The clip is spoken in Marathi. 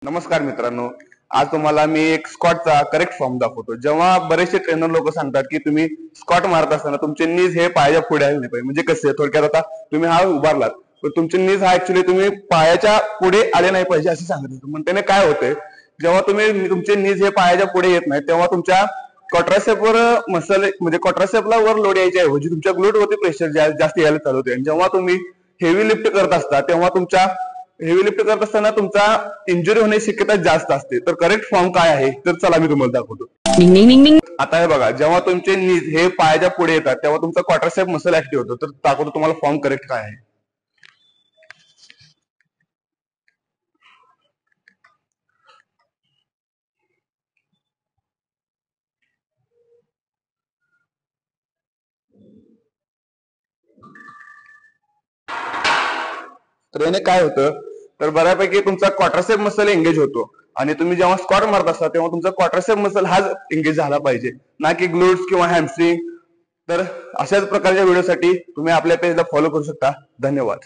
नमस्कार मित्रांनो, आज तुम्हाला मी एक स्क्वॉटचा करेक्ट फॉर्म दाखवतो। जेव्हा बरेचसे ट्रेनर लोक सांगतात की तुम्ही स्क्वॉट मारत असताना तुमचे नीज हे पायाच्या पुढे आले नाही पाहिजे, म्हणजे कसे थोडक्यात आता तुम्ही हा उभारलात तर तुमचे नीज हा ऍक्च्युली तुम्ही पायाच्या पुढे आले नाही पाहिजे असे सांगत। मग त्याने काय होतंय, जेव्हा तुम्ही तुमचे नीज हे पायाच्या पुढे येत नाही तेव्हा तुमच्या क्वाड्रासेपवर मसल म्हणजे क्वाड्रासेपला वर लोड यायच्या ऐवजी तुमच्या ग्लूट वरती प्रेशर जास्त यायला चालू होते। जेव्हा तुम्ही हेवी लिफ्ट करत असता तेव्हा तुमच्या हेवी लिफ्ट करत असताना तुमचा इंजुरी होण्याची शक्यता जास्त असते। तर करेक्ट फॉर्म काय आहे तर चला मी तुम्हाला दाखवतो। आता हे बघा, जेव्हा तुमचे नीज हे पायाच्या पुढे येतात तेव्हा तुमचा क्वाड्रासेप मसल ऍक्टिव्ह होतो। तर दाखवतो तुम्हाला फॉर्म करेक्ट काय आहे। तर याने काय होतं, तर बऱ्यापैकी तुमचा क्वाड्रासेप मसल एंगेज होतो आणि तुम्ही जेव्हा स्क्वॉट मारत असता तेव्हा तुमचा क्वाड्रासेप मसल हाच एंगेज झाला पाहिजे, ना की ग्लूट्स किंवा हॅमस्ट्रिंग। तर अशाच प्रकारच्या व्हिडिओसाठी तुम्ही आपल्या पेजला फॉलो करू शकता। धन्यवाद।